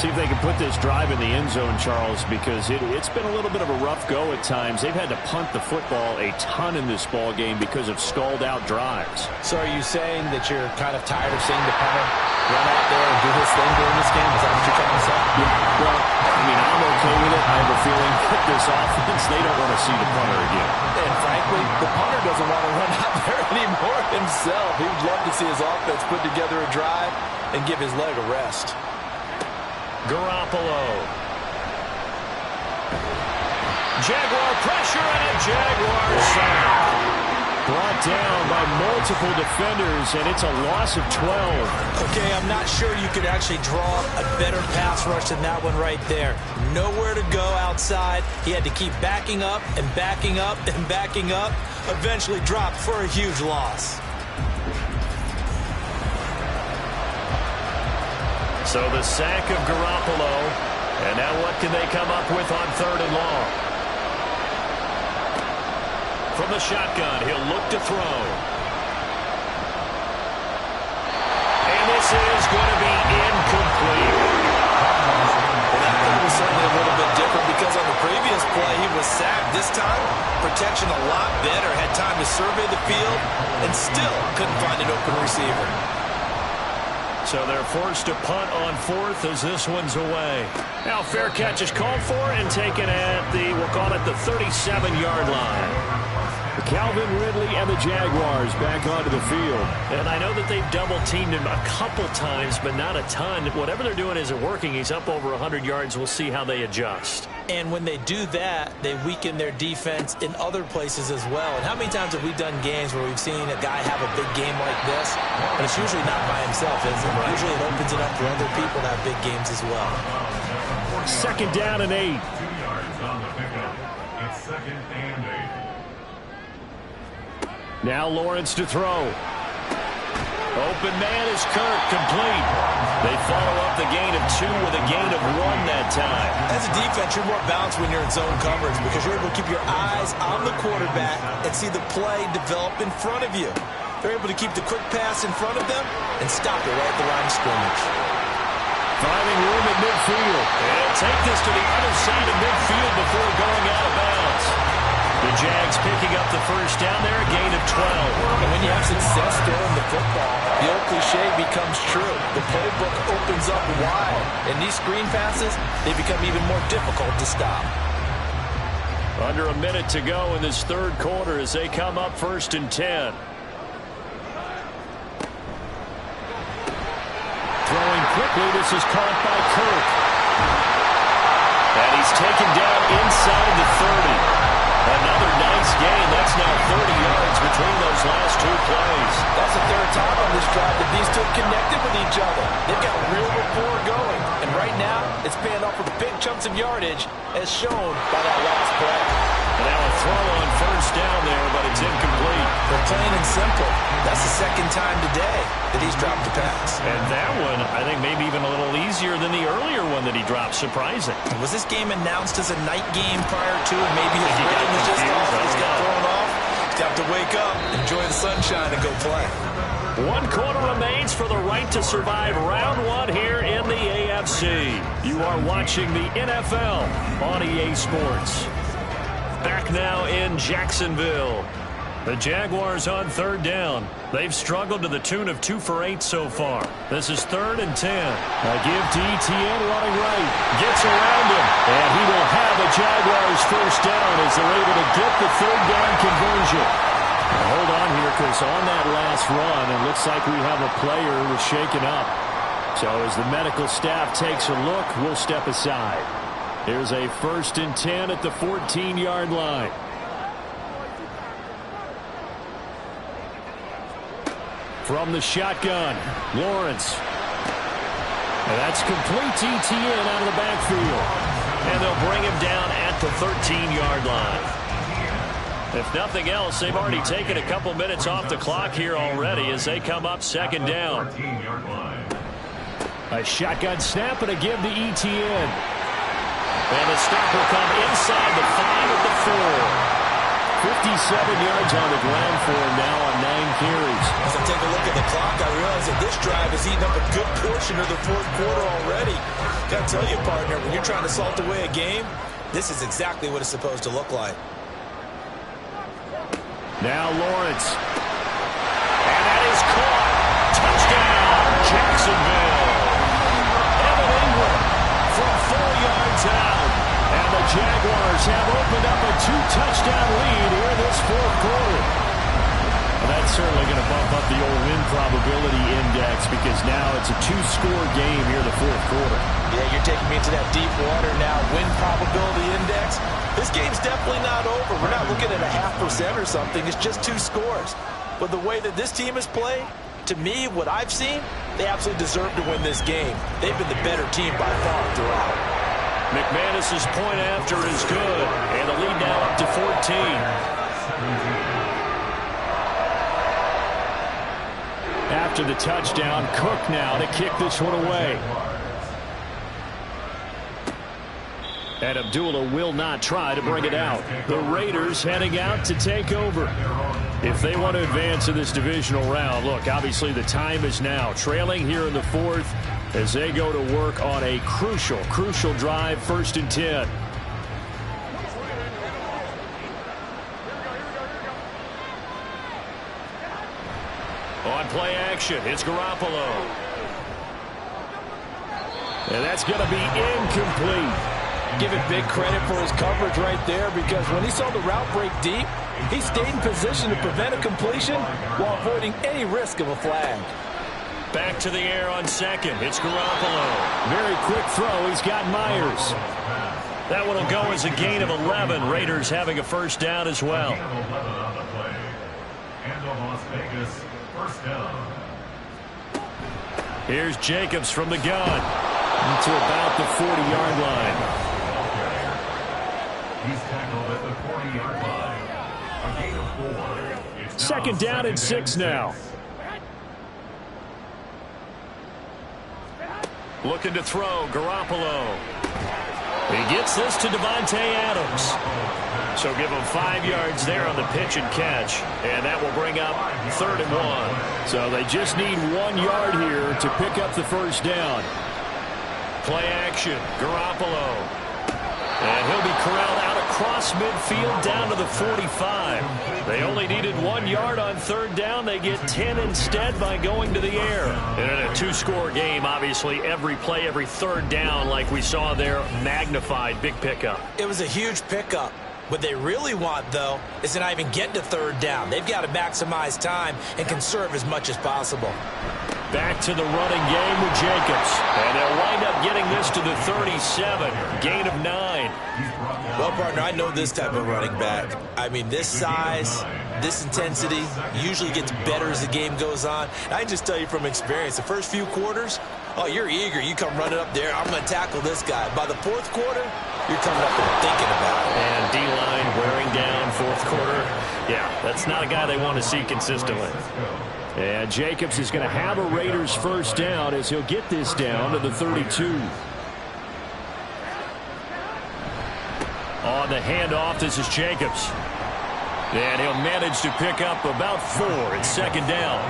See if they can put this drive in the end zone, Charles, because it's been a little bit of a rough go at times. They've had to punt the football a ton in this ball game because of stalled-out drives. So are you saying that you're kind of tired of seeing the punter run out there and do his thing during this game? Is that what you're trying to say? Yeah, well, I mean, I'm okay with it. I have a feeling that this offense, they don't want to see the punter again. And frankly, the punter doesn't want to run out there anymore himself. He would love to see his offense put together a drive and give his leg a rest. Garoppolo. Jaguar pressure and a Jaguar sack. Brought down by multiple defenders, and it's a loss of 12. Okay, I'm not sure you could actually draw a better pass rush than that one right there. Nowhere to go outside. He had to keep backing up and backing up and backing up. Eventually dropped for a huge loss. So the sack of Garoppolo, and now what can they come up with on 3rd and long? From the shotgun, he'll look to throw. And this is going to be incomplete. Well, that play was certainly a little bit different because on the previous play, he was sacked. This time, protection a lot better. Had time to survey the field and still couldn't find an open receiver. So they're forced to punt on 4th as this one's away. Now fair catch is called for and taken at the, we'll call it the 37-yard line. Calvin Ridley and the Jaguars back onto the field. And I know that they've double-teamed him a couple times, but not a ton. Whatever they're doing isn't working. He's up over 100 yards. We'll see how they adjust. And when they do that, they weaken their defense in other places as well. And how many times have we done games where we've seen a guy have a big game like this? But it's usually not by himself, is it? Right. Usually it opens it up for other people to have big games as well. 2nd down and 8. 2 yards on the pickup. It's 2nd and 8. Now Lawrence to throw. Open man is Kirk, complete. They follow up the gain of 2 with a gain of 1 that time. As a defense, you're more balanced when you're in zone coverage because you're able to keep your eyes on the quarterback and see the play develop in front of you. They're able to keep the quick pass in front of them and stop it right at the line of scrimmage. Finding room at midfield. And take this to the other side of midfield before going out of bounds. The Jags picking up the first down there, a gain of 12. And when you have success throwing the football, the old cliche becomes true. The playbook opens up wide. And these screen passes, they become even more difficult to stop. Under a minute to go in this third quarter as they come up 1st and 10. Throwing quickly, this is caught by Kirk. And he's taken down inside the 30. Another nice gain. That's now 30 yards between those last 2 plays. That's the third time on this drive that these two have connected with each other. They've got real rapport going. And right now, it's paying off with big chunks of yardage as shown by that last play. And now a throw on first down there, but it's incomplete. They're plain and simple. That's the second time today that he's dropped the pass. And that one, I think, maybe even a little easier than the earlier one that he dropped. Surprising. Was this game announced as a night game prior to, and maybe his rhythm was just off? He's got thrown off. He's got to wake up, enjoy the sunshine, and go play. 1 quarter remains for the right to survive round 1 here in the AFC. You are watching the NFL on EA Sports. Back now in Jacksonville. The Jaguars on 3rd down. They've struggled to the tune of 2 for 8 so far. This is 3rd and 10. A give to Etienne running right. Gets around him. And he will have a Jaguars first down as they're able to get the 3rd down conversion. Now hold on here because on that last run, it looks like we have a player who was shaken up. So as the medical staff takes a look, we'll step aside. Here's a 1st and 10 at the 14-yard line. From the shotgun, Lawrence. And that's complete to Etienne out of the backfield. And they'll bring him down at the 13-yard line. If nothing else, they've already taken a couple minutes off the clock here already as they come up 2nd down. A shotgun snap and a give to Etienne. And the stop will come inside the 5 at the 4. 57 yards on the ground for him now on 9 carries. As I take a look at the clock, I realize that this drive has eaten up a good portion of the 4th quarter already. Got to tell you, partner, when you're trying to salt away a game, this is exactly what it's supposed to look like. Now Lawrence. And that is caught. Touchdown, Jacksonville. Evan Ingram from 4 yards out. And the Jaguars have opened up a 2-touchdown lead here in this 4th quarter. Well, that's certainly going to bump up the old win probability index because now it's a 2-score game here in the 4th quarter. Yeah, you're taking me into that deep water now. Win probability index. This game's definitely not over. We're not looking at a 0.5% or something. It's just 2 scores. But the way that this team has played, to me, what I've seen, they absolutely deserve to win this game. They've been the better team by far throughout. McManus's point after is good, and the lead now up to 14. After the touchdown, Cook now to kick this one away. And Abdullah will not try to bring it out. The Raiders heading out to take over. If they want to advance in this divisional round, look, obviously the time is now. Trailing here in the 4th as they go to work on a crucial drive, 1st and 10. On play action, it's Garoppolo. And that's going to be incomplete. Give it big credit for his coverage right there because when he saw the route break deep, he stayed in position to prevent a completion while avoiding any risk of a flag. Back to the air on 2nd. It's Garoppolo. Very quick throw. He's got Myers. That one will go as a gain of 11. Raiders having a first down as well. Here's Jacobs from the gun to about the 40-yard line. He's tackled at the 40-yard line. A gain of 4. 2nd down and 6 now. Looking to throw, Garoppolo. He gets this to Davante Adams. So give him 5 yards there on the pitch and catch. And that will bring up 3rd and 1. So they just need 1 yard here to pick up the first down. Play action, Garoppolo. And he'll be corralled out across midfield down to the 45. They only needed 1 yard on 3rd down. They get 10 instead by going to the air. And in a 2-score game, obviously every play, every 3rd down, like we saw there, magnified. Big pickup. It was a huge pickup. What they really want, though, is to not even get to 3rd down. They've got to maximize time and conserve as much as possible. Back to the running game with Jacobs. And they'll wind up getting this to the 37. Gain of 9. Well, partner, I know this type of running back. I mean, this size, this intensity usually gets better as the game goes on. And I can just tell you from experience, the first few quarters, oh, you're eager. You come running up there. I'm going to tackle this guy. By the 4th quarter, you're coming up and thinking about it. And D-line wearing down 4th quarter. Yeah, that's not a guy they want to see consistently. And Jacobs is going to have a Raiders first down as he'll get this down to the 32. On the handoff, this is Jacobs. And he'll manage to pick up about 4 at 2nd down.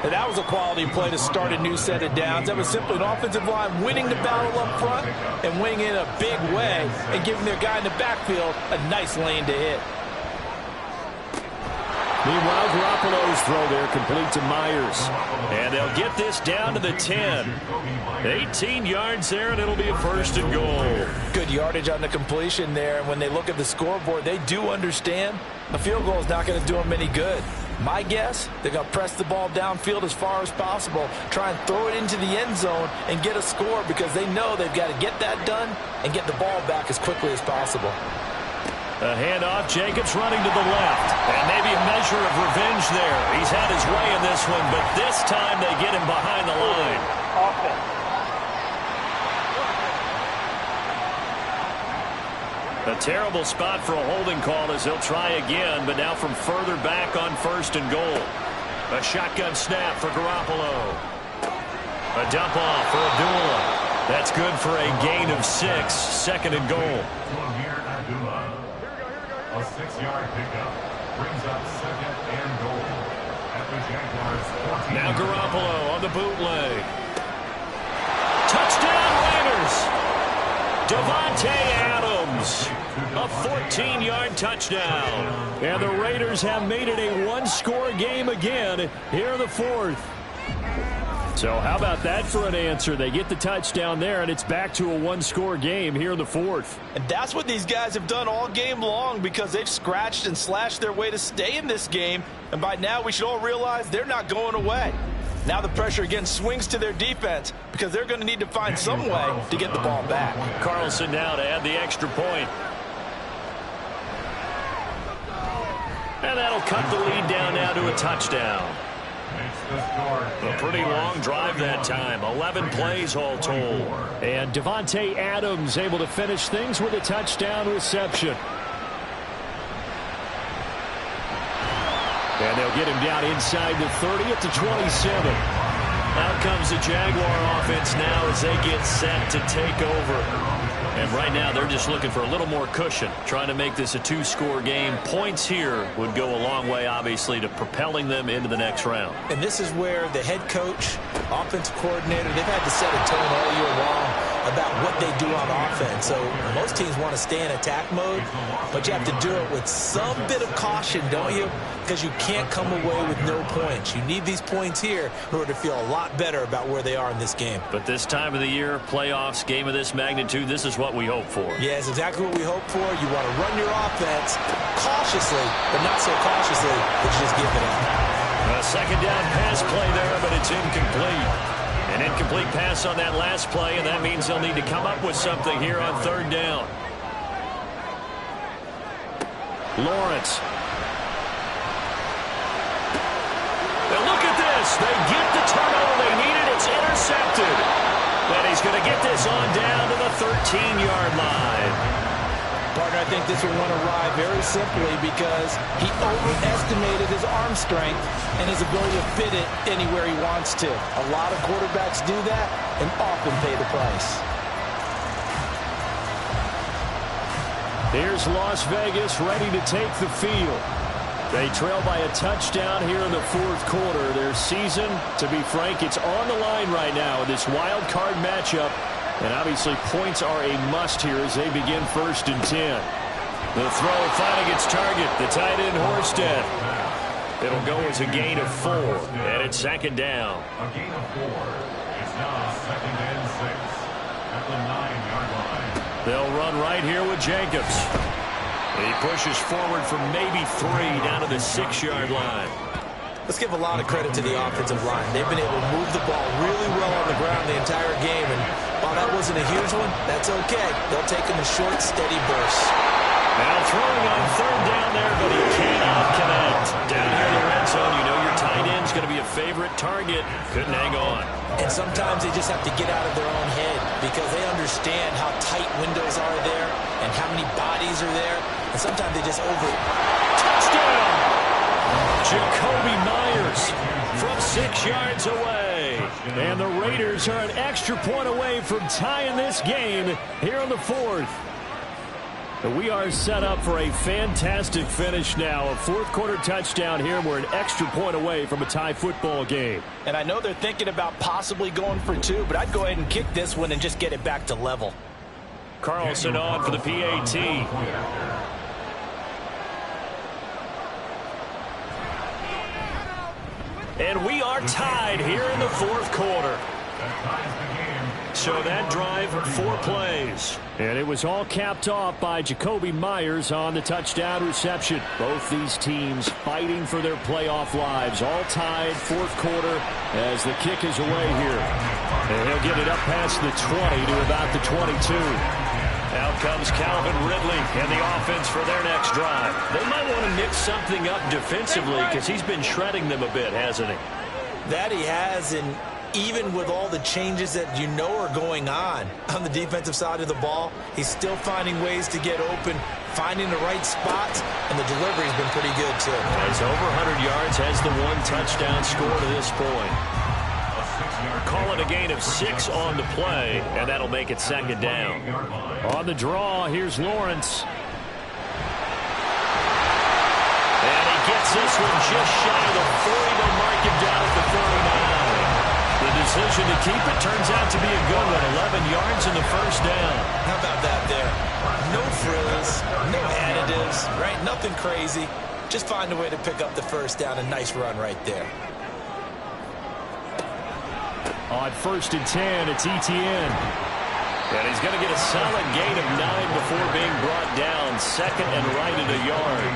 And that was a quality play to start a new set of downs. That was simply an offensive line winning the battle up front and winning in a big way and giving their guy in the backfield a nice lane to hit. Meanwhile, Garoppolo's throw there complete to Myers. And they'll get this down to the 10. 18 yards there, and it'll be a 1st and goal. Good yardage on the completion there. And when they look at the scoreboard, they do understand a field goal is not going to do them any good. My guess, they're going to press the ball downfield as far as possible, try and throw it into the end zone and get a score because they know they've got to get that done and get the ball back as quickly as possible. A handoff, Jacobs running to the left. And maybe a measure of revenge there. He's had his way in this one, but this time they get him behind the line. A terrible spot for a holding call as they'll try again, but now from further back on 1st and goal. A shotgun snap for Garoppolo. A dump off for Abdullah. That's good for a gain of 6. 2nd and goal. A 6-yard pickup brings up 2nd and goal at the Jaguars 14. Now Garoppolo on the bootleg. Touchdown Raiders! Davante Adams, a 14-yard touchdown. And the Raiders have made it a 1-score game again here in the 4th. So how about that for an answer? They get the touchdown there, and it's back to a 1-score game here in the 4th. And that's what these guys have done all game long because they've scratched and slashed their way to stay in this game. And by now, we should all realize they're not going away. Now the pressure again swings to their defense because they're going to need to find some way to get the ball back. Carlson now to add the extra point. And that'll cut the lead down now to a touchdown. A pretty long drive that time. 11 plays all told. And Davante Adams able to finish things with a touchdown reception. And they'll get him down inside the 30 at the 27. Out comes the Jaguar offense now as they get set to take over. And right now they're just looking for a little more cushion, trying to make this a 2-score game. Points here would go a long way, obviously, to propelling them into the next round. And this is where the head coach, offensive coordinator, they've had to set a tone all year long about what they do on offense. So most teams want to stay in attack mode, but you have to do it with some bit of caution, don't you? Because you can't come away with no points. You need these points here in order to feel a lot better about where they are in this game. But this time of the year, playoffs, game of this magnitude, this is what we hope for. Yeah, it's exactly what we hope for. You want to run your offense cautiously, but not so cautiously that you just give it up. A 2nd down pass play there, but it's incomplete. An incomplete pass on that last play, and that means they'll need to come up with something here on 3rd down. Lawrence. Now look at this. They get the turnover they needed. It's intercepted. And he's going to get this on down to the 13-yard line. Partner, I think this will win awry very simply because he overestimated his arm strength and his ability to fit it anywhere he wants to. A lot of quarterbacks do that and often pay the price. Here's Las Vegas ready to take the field. They trail by a touchdown here in the fourth quarter. Their season, to be frank, it's on the line right now in this wild card matchup. And obviously points are a must here as they begin 1st and 10. The throw finding its target, the tight end Horsted. It'll go as a gain of 4, and it's 2nd down. A gain of 4. It's now 2nd and 6 at the 9-yard line. They'll run right here with Jacobs. He pushes forward from maybe 3 down to the 6-yard line. Let's give a lot of credit to the offensive line. They've been able to move the ball really well on the ground the entire game, and while that wasn't a huge one, that's okay. They'll take them in short, steady bursts. Now throwing on 3rd down there, but he cannot connect. Down here in the red zone, you know your tight end's going to be a favorite target. Couldn't hang on. And sometimes they just have to get out of their own head because they understand how tight windows are there and how many bodies are there, and sometimes they just Touchdown! Jacoby Myers from 6 yards away. And the Raiders are an extra point away from tying this game here in the 4th. We are set up for a fantastic finish now. A 4th quarter touchdown here. We're an extra point away from a tie football game. And I know they're thinking about possibly going for 2, but I'd go ahead and kick this one and just get it back to level. Carlson on for the PAT. And we are tied here in the 4th quarter. So that drive, 4 plays. And it was all capped off by Jacoby Myers on the touchdown reception. Both these teams fighting for their playoff lives. All tied, 4th quarter as the kick is away here. And he'll get it up past the 20 to about the 22. Out comes Calvin Ridley and the offense for their next drive. They might want to mix something up defensively because he's been shredding them a bit, hasn't he? That he has, and even with all the changes that you know are going on the defensive side of the ball, he's still finding ways to get open, finding the right spots, and the delivery's been pretty good too. He's over 100 yards, has the 1 touchdown score to this point. Call it a gain of 6 on the play, and that'll make it 2nd down. On the draw, here's Lawrence. And he gets this one just shy of the 40. They'll mark him down at the 49. The decision to keep it turns out to be a good one. 11 yards in the 1st down. How about that there? No frills, no additives, right? Nothing crazy. Just find a way to pick up the 1st down. A nice run right there. On 1st and 10, it's Etienne. And he's going to get a solid gain of 9 before being brought down. 2nd and right at a yard.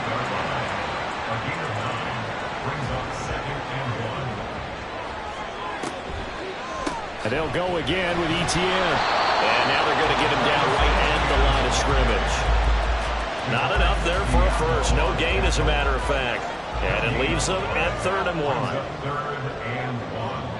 A gain of 9 brings up 2nd and 1. And they'll go again with Etienne. And now they're going to get him down right at the line of scrimmage. Not enough there for a first. No gain, as a matter of fact. And it leaves them at 3rd and 1. 3rd and 1.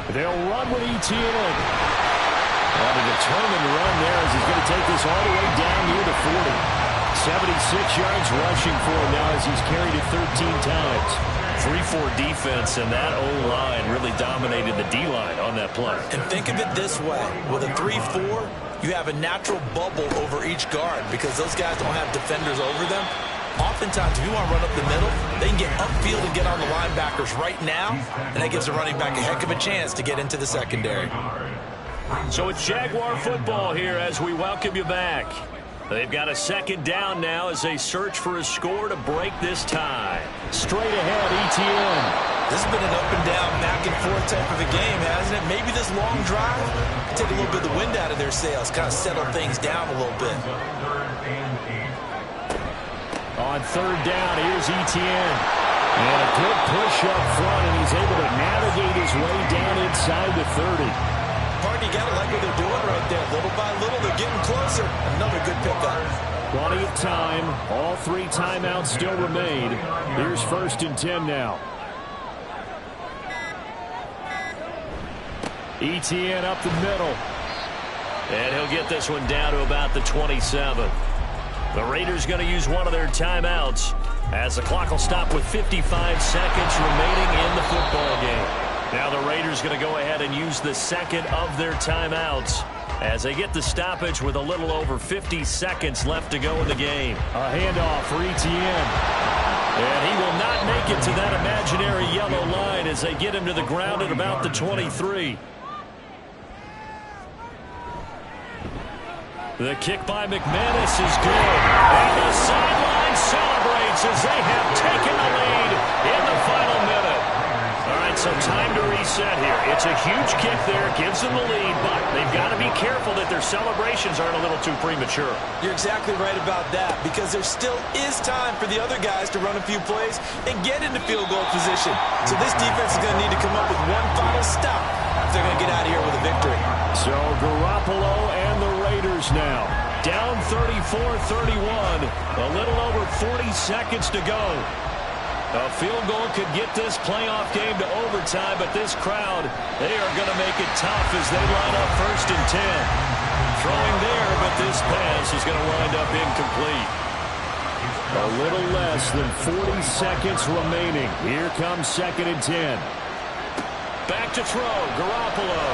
They'll run with Etienne. On a determined run there as he's going to take this all the way down near the 40. 76 yards rushing for him now as he's carried it 13 times. 3-4 defense, and that O-line really dominated the D-line on that play. And think of it this way. With a 3-4, you have a natural bubble over each guard because those guys don't have defenders over them. Oftentimes, if you want to run up the middle, they can get upfield and get on the linebackers right now, and that gives the running back a heck of a chance to get into the secondary. So it's Jaguar football here as we welcome you back. They've got a 2nd down now as they search for a score to break this tie. Straight ahead, Etienne. This has been an up and down, back and forth type of a game, hasn't it? Maybe this long drive take a little bit of the wind out of their sails, kind of settle things down a little bit. On 3rd down, here's Etienne. And a good push up front, and he's able to navigate his way down inside the 30. Party, you got to like what they're doing right there. Little by little, they're getting closer. Another good pickup. Plenty of time. All 3 timeouts still remain. Here's 1st and 10 now. Etienne up the middle. And he'll get this one down to about the 27. The Raiders going to use one of their timeouts as the clock will stop with 55 seconds remaining in the football game. Now the Raiders going to go ahead and use the second of their timeouts as they get the stoppage with a little over 50 seconds left to go in the game. A handoff for Etienne. And he will not make it to that imaginary yellow line as they get him to the ground at about the 23. The kick by McManus is good. And the sideline celebrates as they have taken the lead in the final minute. All right, so time to reset here. It's a huge kick there, gives them the lead, but they've got to be careful that their celebrations aren't a little too premature. You're exactly right about that, because there still is time for the other guys to run a few plays and get into field goal position. So this defense is going to need to come up with one final stop if they're going to get out of here with a victory. So Garoppolo and the Raiders now down 34-31, a little over 40 seconds to go. A field goal could get this playoff game to overtime, but this crowd, they are going to make it tough as they line up 1st and 10. Throwing there, but this pass is going to wind up incomplete. A little less than 40 seconds remaining. Here comes 2nd and 10. Back to throw, Garoppolo.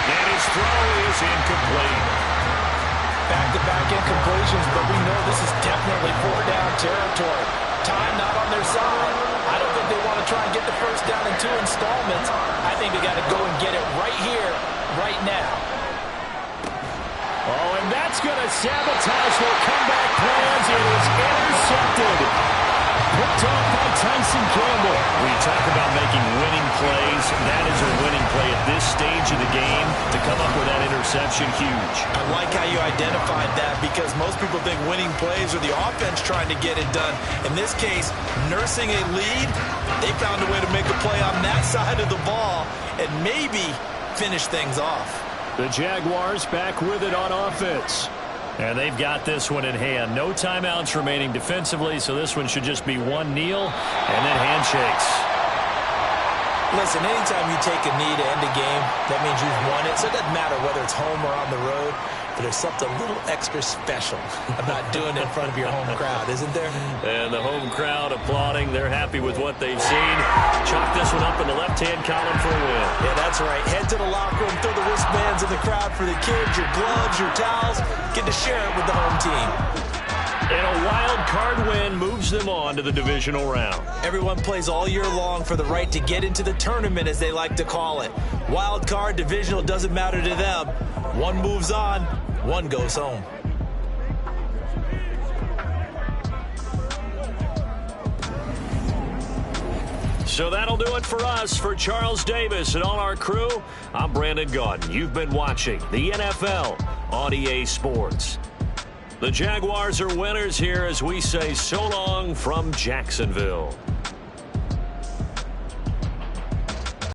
And his throw is incomplete. Back-to-back incompletions, but we know this is definitely 4-down territory. Time not on their side. I don't think they want to try and get the first down in 2 installments. I think they got to go and get it right here, right now. Oh, and that's going to sabotage their comeback plans. It is intercepted. Picked off by Tyson Campbell. We talk about making winning plays. That is a winning play at this stage of the game. To come up with that interception, huge. I like how you identified that, because most people think winning plays are the offense trying to get it done. In this case, nursing a lead, they found a way to make a play on that side of the ball and maybe finish things off. The Jaguars back with it on offense. And they've got this one in hand. No timeouts remaining defensively, so this one should just be one kneel and then handshakes. Listen, anytime you take a knee to end a game, that means you've won it. So it doesn't matter whether it's home or on the road, but there's something a little extra special about doing it in front of your home crowd, isn't there? And the home crowd applauding. They're happy with what they've seen. Chalk this one up in the left-hand column for a win. Yeah, that's right. Head to the locker room, throw the wristbands in the crowd for the kids, your gloves, your towels. Get to share it with the home team. And a wild card win moves them on to the divisional round. Everyone plays all year long for the right to get into the tournament, as they like to call it. Wild card, divisional, doesn't matter to them. One moves on, one goes home. So that'll do it for us. For Charles Davis and all our crew, I'm Brandon Gaudin. You've been watching the NFL on EA Sports. The Jaguars are winners here as we say so long from Jacksonville.